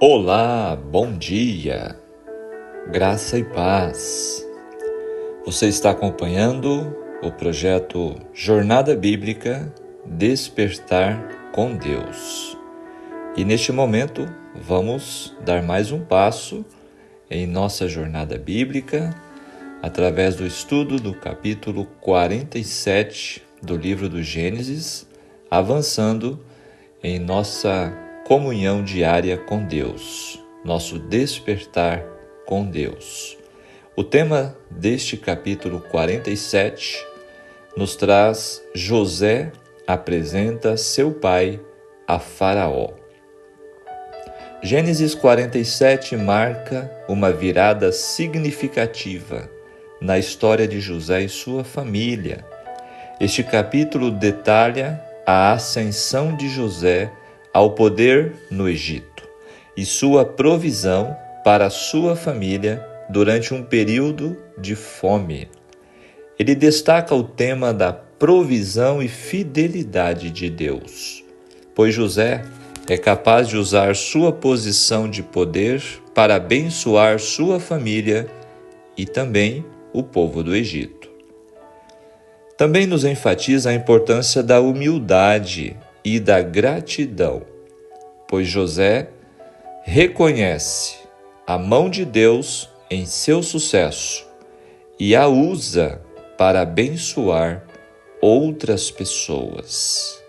Olá, bom dia, graça e paz. Você está acompanhando o projeto Jornada Bíblica Despertar com Deus. E neste momento vamos dar mais um passo em nossa jornada bíblica através do estudo do capítulo 47 do livro do Gênesis, avançando em nossa comunhão diária com Deus, nosso despertar com Deus. O tema deste capítulo 47 nos traz: José apresenta seu pai a Faraó. Gênesis 47 marca uma virada significativa na história de José e sua família. Este capítulo detalha a ascensão de José ao poder no Egito e sua provisão para sua família durante um período de fome. Ele destaca o tema da provisão e fidelidade de Deus, pois José é capaz de usar sua posição de poder para abençoar sua família e também o povo do Egito. Também nos enfatiza a importância da humildade e da gratidão, pois José reconhece a mão de Deus em seu sucesso e a usa para abençoar outras pessoas.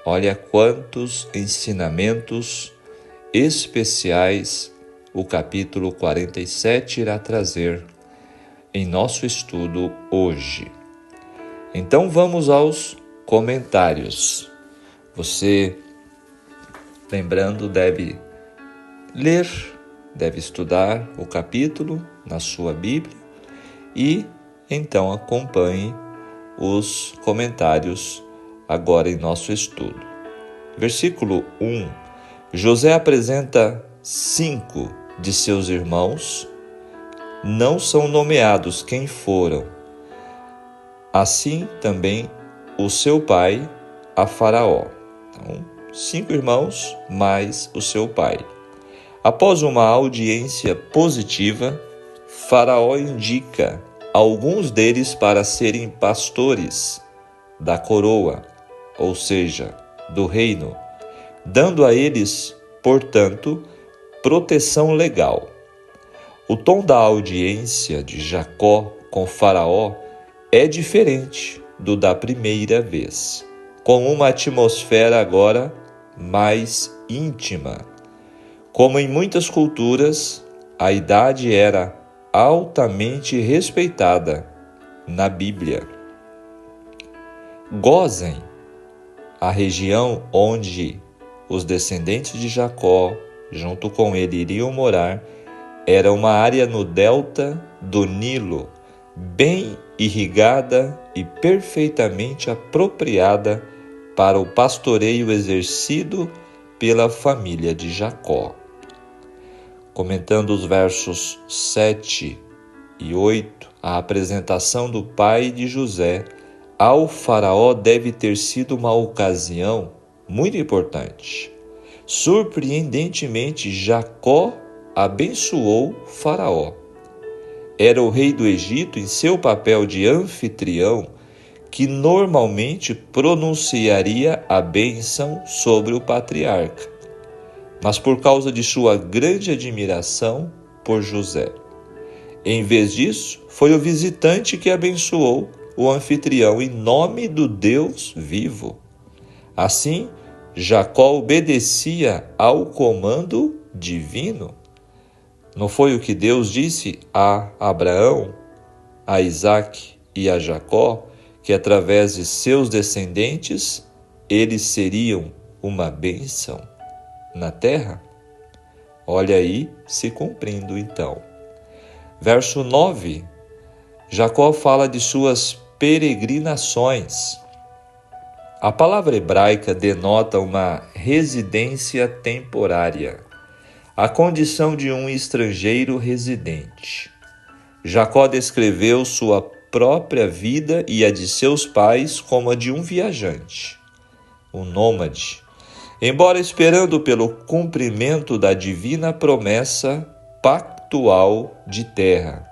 Olha quantos ensinamentos especiais o capítulo 47 irá trazer em nosso estudo hoje. Então vamos aos comentários. Você, lembrando, deve ler, deve estudar o capítulo na sua Bíblia e então acompanhe os comentários agora em nosso estudo. Versículo 1. José apresenta 5 de seus irmãos. Não são nomeados quem foram. Assim também o seu pai a Faraó. Então, 5 irmãos mais o seu pai. Após uma audiência positiva, Faraó indica alguns deles para serem pastores da coroa, ou seja, do reino, dando a eles, portanto, proteção legal. O tom da audiência de Jacó com Faraó é diferente do da primeira vez, com uma atmosfera agora mais íntima. Como em muitas culturas, a idade era altamente respeitada na Bíblia. Gósen, a região onde os descendentes de Jacó, junto com ele, iriam morar, era uma área no delta do Nilo, bem irrigada e perfeitamente apropriada para o pastoreio exercido pela família de Jacó. Comentando os versos 7 e 8, a apresentação do pai de José ao Faraó deve ter sido uma ocasião muito importante. Surpreendentemente, Jacó abençoou Faraó. Era o rei do Egito, em seu papel de anfitrião, que normalmente pronunciaria a bênção sobre o patriarca, mas por causa de sua grande admiração por José. Em vez disso, foi o visitante que abençoou o anfitrião em nome do Deus vivo. Assim, Jacó obedecia ao comando divino. Não foi o que Deus disse a Abraão, a Isaque e a Jacó, que através de seus descendentes eles seriam uma bênção na terra? Olha aí se cumprindo então. Verso 9, Jacó fala de suas peregrinações. A palavra hebraica denota uma residência temporária, a condição de um estrangeiro residente. Jacó descreveu sua própria vida e a de seus pais como a de um viajante, um nômade. embora esperando pelo cumprimento da divina promessa pactual de terra.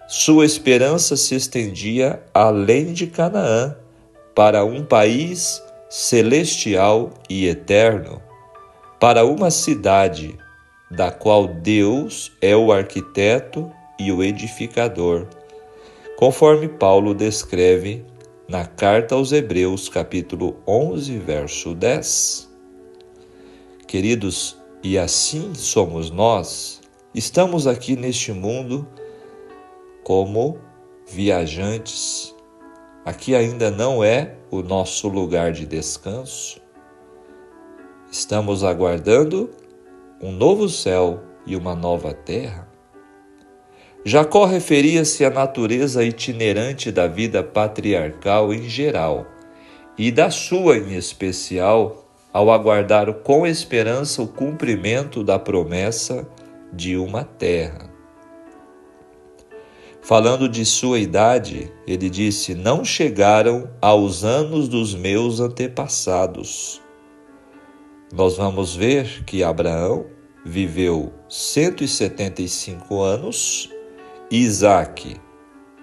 Sua esperança se estendia além de Canaã, para um país celestial e eterno, para uma cidade da qual Deus é o arquiteto e o edificador, conforme Paulo descreve na carta aos Hebreus, capítulo 11, verso 10. Queridos, e assim somos nós, estamos aqui neste mundo como viajantes. Aqui ainda não é o nosso lugar de descanso. Estamos aguardando um novo céu e uma nova terra. Jacó referia-se à natureza itinerante da vida patriarcal em geral e da sua em especial, ao aguardar com esperança o cumprimento da promessa de uma terra. Falando de sua idade, ele disse: não chegaram aos anos dos meus antepassados. Nós vamos ver que Abraão viveu 175 anos, Isaque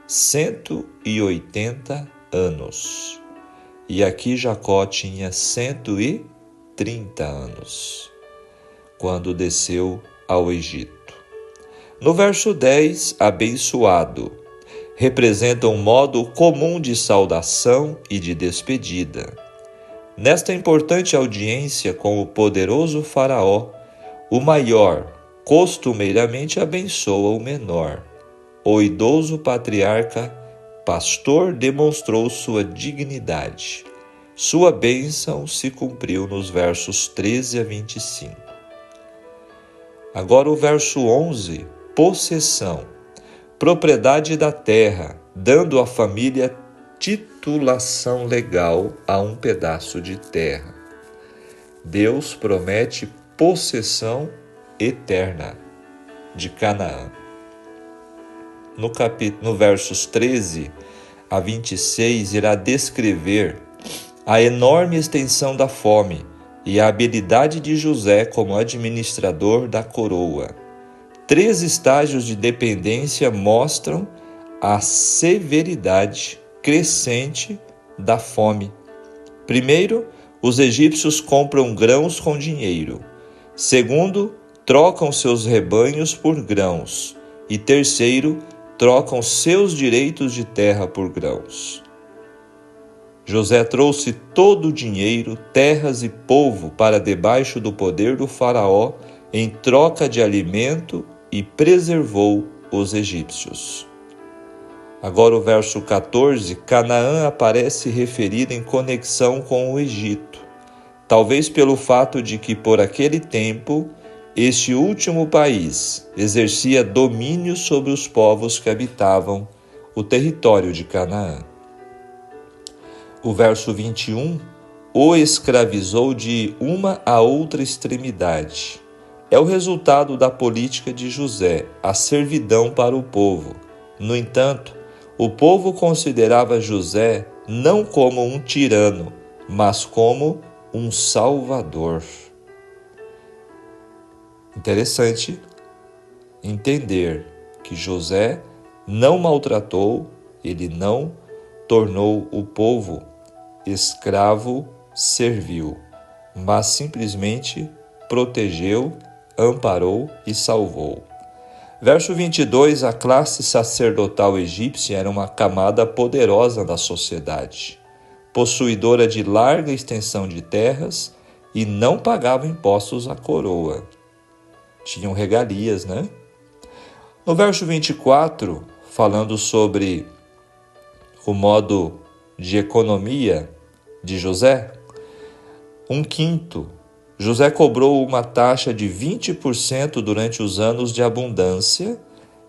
180 anos. E aqui Jacó tinha 130 anos, quando desceu ao Egito. No verso 10, abençoado, representa um modo comum de saudação e de despedida. Nesta importante audiência com o poderoso Faraó, o maior costumeiramente abençoa o menor. O idoso patriarca pastor demonstrou sua dignidade. Sua bênção se cumpriu nos versos 13 a 25. Agora o verso 11, possessão, propriedade da terra, dando à família titulação legal a um pedaço de terra. Deus promete possessão eterna de Canaã. No versos 13 a 26, irá descrever a enorme extensão da fome e a habilidade de José como administrador da coroa. 3 estágios de dependência mostram a severidade crescente da fome. Primeiro, os egípcios compram grãos com dinheiro. Segundo, trocam seus rebanhos por grãos. E terceiro, trocam seus direitos de terra por grãos. José trouxe todo o dinheiro, terras e povo para debaixo do poder do faraó em troca de alimento e preservou os egípcios. Agora o verso 14, Canaã aparece referido em conexão com o Egito, talvez pelo fato de que por aquele tempo este último país exercia domínio sobre os povos que habitavam o território de Canaã. O verso 21, o escravizou de uma a outra extremidade. É o resultado da política de José, a servidão para o povo. No entanto, o povo considerava José não como um tirano, mas como um salvador. Interessante entender que José não maltratou, ele não tornou o povo escravo servil, mas simplesmente protegeu, amparou e salvou. Verso 22, a classe sacerdotal egípcia era uma camada poderosa da sociedade, possuidora de larga extensão de terras e não pagava impostos à coroa. Tinham regalias, né? No verso 24, falando sobre o modo de economia de José, 1/5. José cobrou uma taxa de 20% durante os anos de abundância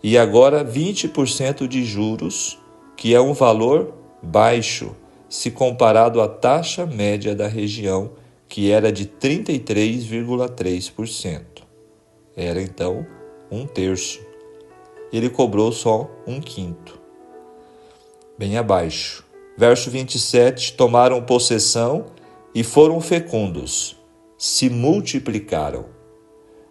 e agora 20% de juros, que é um valor baixo se comparado à taxa média da região, que era de 33,3%. Era então 1/3. Ele cobrou só 1/5, bem abaixo. Verso 27, tomaram possessão e foram fecundos. se multiplicaram.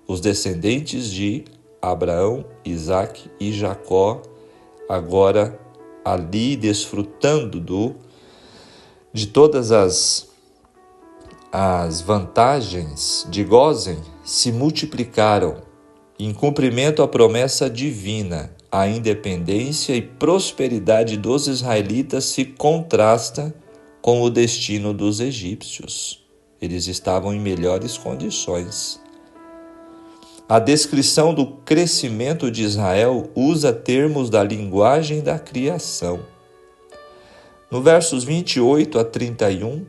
Os descendentes de Abraão, Isaque e Jacó, agora ali desfrutando de todas as vantagens de Gósen, se multiplicaram. Em cumprimento à promessa divina, a independência e prosperidade dos israelitas se contrasta com o destino dos egípcios. Eles estavam em melhores condições. A descrição do crescimento de Israel usa termos da linguagem da criação. No versos 28 a 31,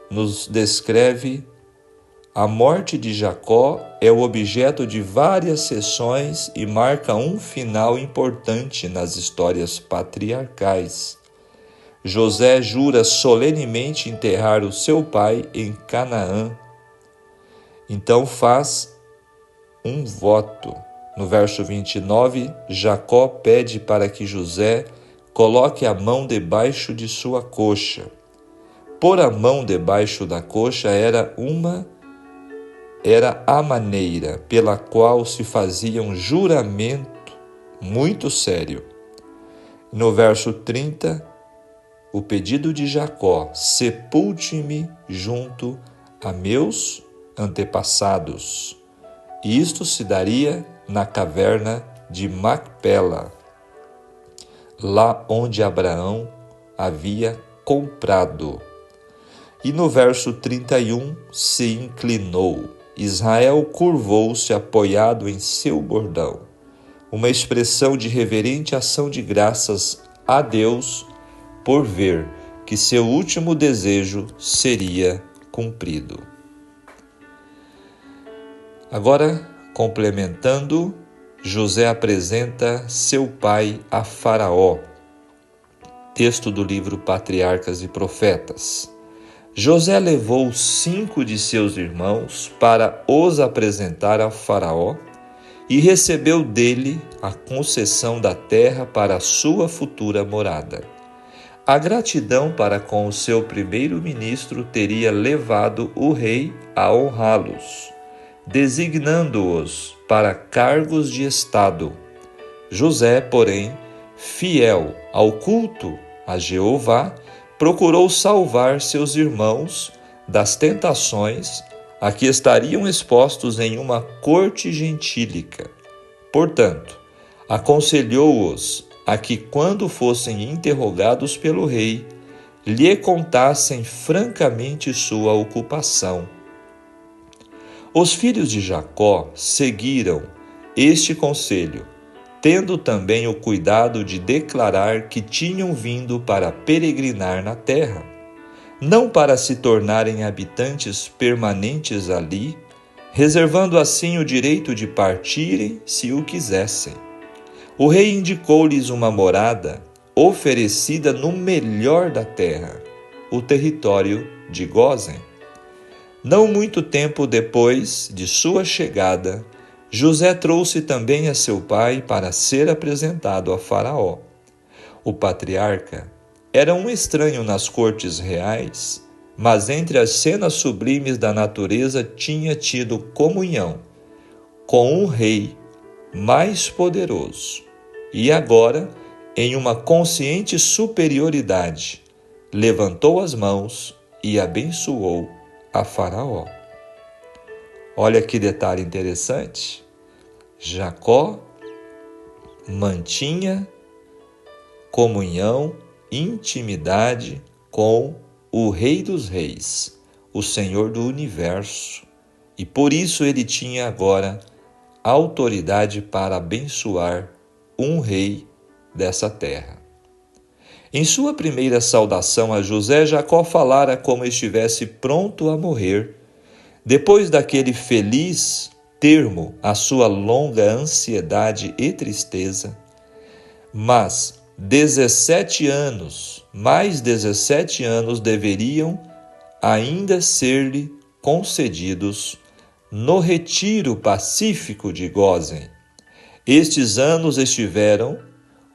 nos descreve a morte de Jacó é o objeto de várias sessões e marca um final importante nas histórias patriarcais. José jura solenemente enterrar o seu pai em Canaã. Então faz um voto. No verso 29, Jacó pede para que José coloque a mão debaixo de sua coxa. Pôr a mão debaixo da coxa era a maneira pela qual se fazia um juramento muito sério. No verso 30, o pedido de Jacó: sepulte-me junto a meus antepassados. Isto se daria na caverna de Macpela, lá onde Abraão havia comprado. E no verso 31, se inclinou. Israel curvou-se apoiado em seu bordão, uma expressão de reverente ação de graças a Deus por ver que seu último desejo seria cumprido. Agora, complementando, José apresenta seu pai a Faraó. Texto do livro Patriarcas e Profetas. José levou 5 de seus irmãos para os apresentar ao Faraó e recebeu dele a concessão da terra para a sua futura morada. A gratidão para com o seu primeiro-ministro teria levado o rei a honrá-los, designando-os para cargos de estado. José, porém, fiel ao culto a Jeová, procurou salvar seus irmãos das tentações a que estariam expostos em uma corte gentílica. Portanto, aconselhou-os a que, quando fossem interrogados pelo rei, lhe contassem francamente sua ocupação. Os filhos de Jacó seguiram este conselho, tendo também o cuidado de declarar que tinham vindo para peregrinar na terra, não para se tornarem habitantes permanentes ali, reservando assim o direito de partirem se o quisessem. O rei indicou-lhes uma morada oferecida no melhor da terra, o território de Gósen. Não muito tempo depois de sua chegada, José trouxe também a seu pai para ser apresentado a Faraó. O patriarca era um estranho nas cortes reais, mas entre as cenas sublimes da natureza tinha tido comunhão com um rei mais poderoso. E agora, em uma consciente superioridade, levantou as mãos e abençoou a Faraó. Olha que detalhe interessante. Jacó mantinha comunhão, intimidade com o Rei dos Reis, o Senhor do Universo, e por isso ele tinha agora autoridade para abençoar um rei dessa terra. Em sua primeira saudação a José, Jacó falara como estivesse pronto a morrer. Depois daquele feliz termo à sua longa ansiedade e tristeza, mas 17 anos, mais 17 anos deveriam ainda ser-lhe concedidos no retiro pacífico de Gósen. Estes anos estiveram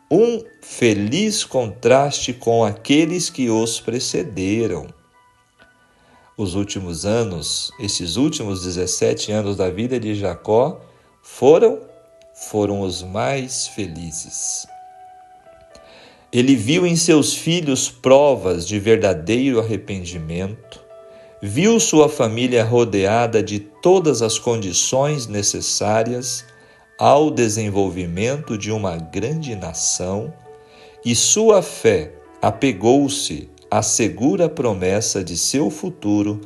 um feliz contraste com aqueles que os precederam. os últimos anos, esses últimos 17 anos da vida de Jacó, foram os mais felizes. Ele viu em seus filhos provas de verdadeiro arrependimento, viu sua família rodeada de todas as condições necessárias ao desenvolvimento de uma grande nação, e sua fé apegou-se à segura promessa de seu futuro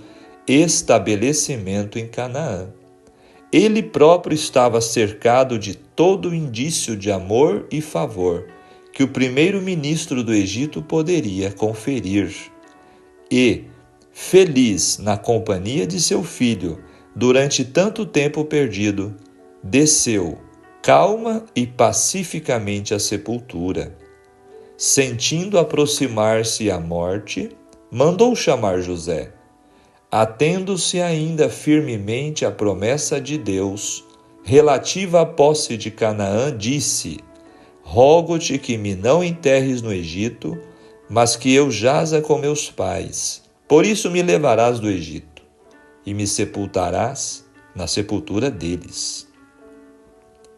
estabelecimento em Canaã. Ele próprio estava cercado de todo indício de amor e favor que o primeiro-ministro do Egito poderia conferir. E, feliz na companhia de seu filho durante tanto tempo perdido, desceu calma e pacificamente à sepultura. Sentindo aproximar-se a morte, mandou chamar José. Atendo-se ainda firmemente à promessa de Deus relativa à posse de Canaã, disse: rogo-te que me não enterres no Egito, mas que eu jaza com meus pais. Por isso me levarás do Egito, e me sepultarás na sepultura deles.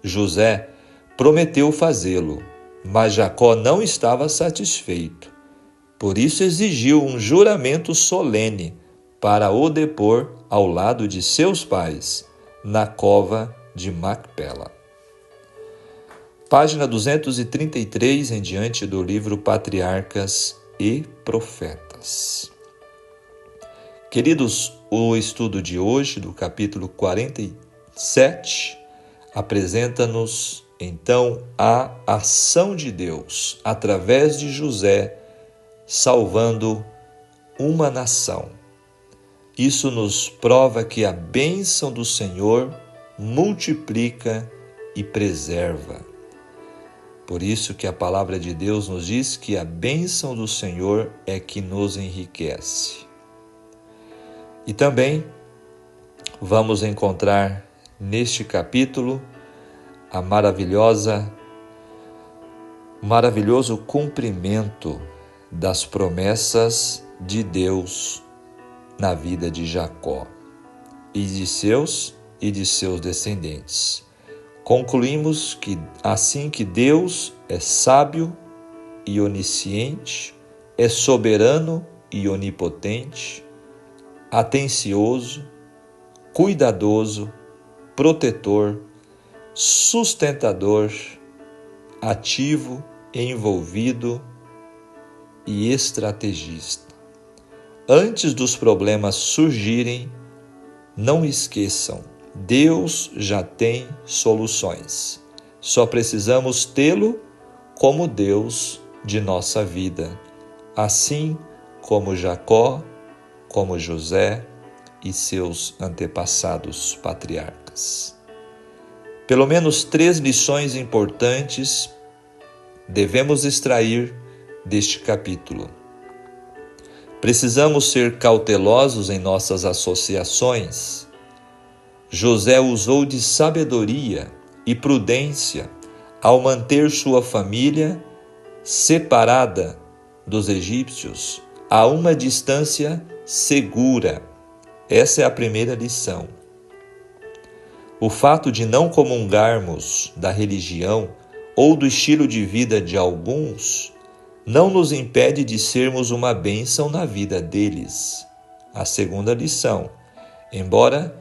José prometeu fazê-lo, mas Jacó não estava satisfeito. Por isso exigiu um juramento solene para o depor ao lado de seus pais, na cova de Macpela. Página 233 em diante do livro Patriarcas e Profetas. Queridos, o estudo de hoje, do capítulo 47, apresenta-nos, então, a ação de Deus, através de José, salvando uma nação. Isso nos prova que a bênção do Senhor multiplica e preserva. Por isso que a palavra de Deus nos diz que a bênção do Senhor é que nos enriquece. E também vamos encontrar neste capítulo a maravilhoso cumprimento das promessas de Deus na vida de Jacó e de seus descendentes. Concluímos que assim que Deus é sábio e onisciente, é soberano e onipotente, atencioso, cuidadoso, protetor, sustentador, ativo, envolvido e estrategista. Antes dos problemas surgirem, não esqueçam, Deus já tem soluções. Só precisamos tê-lo como Deus de nossa vida, assim como Jacó, como José e seus antepassados patriarcas. Pelo menos 3 lições importantes devemos extrair deste capítulo. Precisamos ser cautelosos em nossas associações. José usou de sabedoria e prudência ao manter sua família separada dos egípcios a uma distância segura. Essa é a primeira lição. O fato de não comungarmos da religião ou do estilo de vida de alguns não nos impede de sermos uma bênção na vida deles. A segunda lição: embora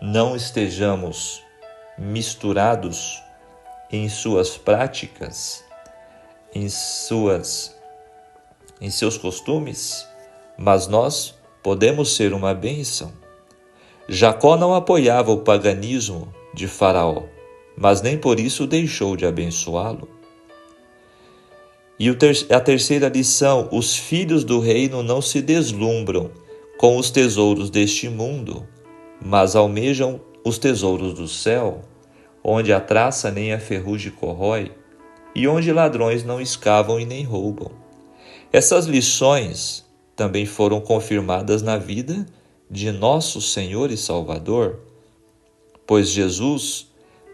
não estejamos misturados em suas práticas, em seus costumes, mas nós podemos ser uma bênção. Jacó não apoiava o paganismo de Faraó, mas nem por isso deixou de abençoá-lo. E a terceira lição: os filhos do reino não se deslumbram com os tesouros deste mundo, mas almejam os tesouros do céu, onde a traça nem a ferrugem corrói, e onde ladrões não escavam e nem roubam. Essas lições também foram confirmadas na vida de nosso Senhor e Salvador, pois Jesus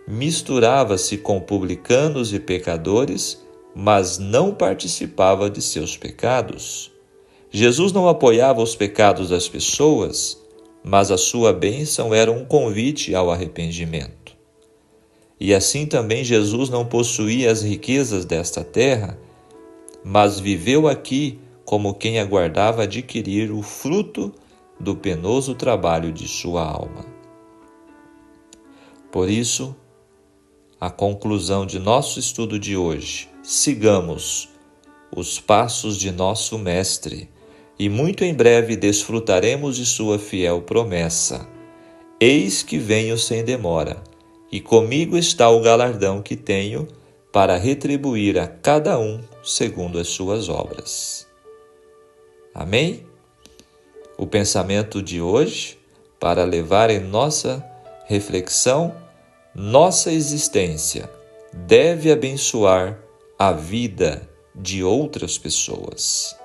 misturava-se com publicanos e pecadores, mas não participava de seus pecados. Jesus não apoiava os pecados das pessoas, mas a sua bênção era um convite ao arrependimento. E assim também Jesus não possuía as riquezas desta terra, mas viveu aqui como quem aguardava adquirir o fruto do penoso trabalho de sua alma. Por isso, a conclusão de nosso estudo de hoje: sigamos os passos de nosso Mestre, e muito em breve desfrutaremos de sua fiel promessa. Eis que venho sem demora, e comigo está o galardão que tenho para retribuir a cada um segundo as suas obras. Amém? O pensamento de hoje, para levar em nossa reflexão: nossa existência deve abençoar a vida de outras pessoas.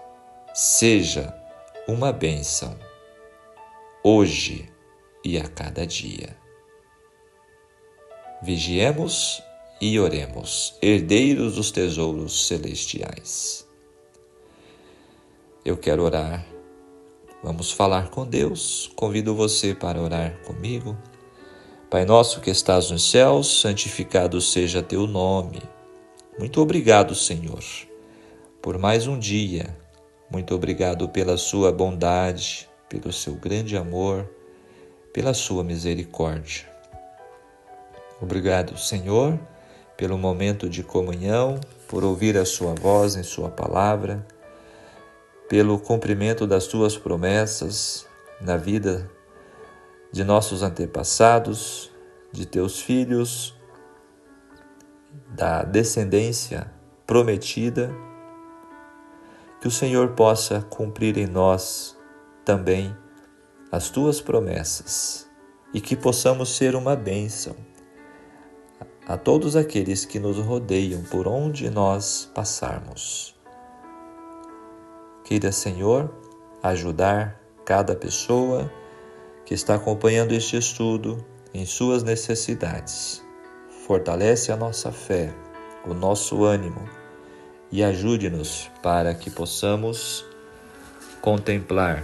Seja uma bênção, hoje e a cada dia. Vigiemos e oremos, herdeiros dos tesouros celestiais. Eu quero orar. Vamos falar com Deus. Convido você para orar comigo. Pai nosso que estás nos céus, santificado seja teu nome. Muito obrigado, Senhor, por mais um dia. Muito obrigado pela sua bondade, pelo seu grande amor, pela sua misericórdia. Obrigado, Senhor, pelo momento de comunhão, por ouvir a sua voz em sua palavra, pelo cumprimento das tuas promessas na vida de nossos antepassados, de teus filhos, da descendência prometida. Que o Senhor possa cumprir em nós também as tuas promessas e que possamos ser uma bênção a todos aqueles que nos rodeiam por onde nós passarmos. Queira, Senhor, ajudar cada pessoa que está acompanhando este estudo em suas necessidades. Fortalece a nossa fé, o nosso ânimo e ajude-nos para que possamos contemplar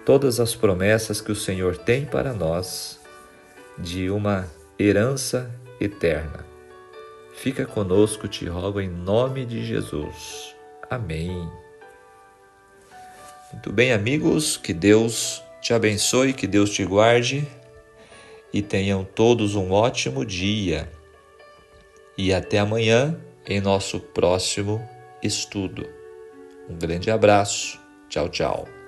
todas as promessas que o Senhor tem para nós de uma herança eterna. Fica conosco, te rogo em nome de Jesus. Amém. Muito bem, amigos, que Deus te abençoe, que Deus te guarde e tenham todos um ótimo dia. E até amanhã em nosso próximo estudo. Um grande abraço. Tchau, tchau.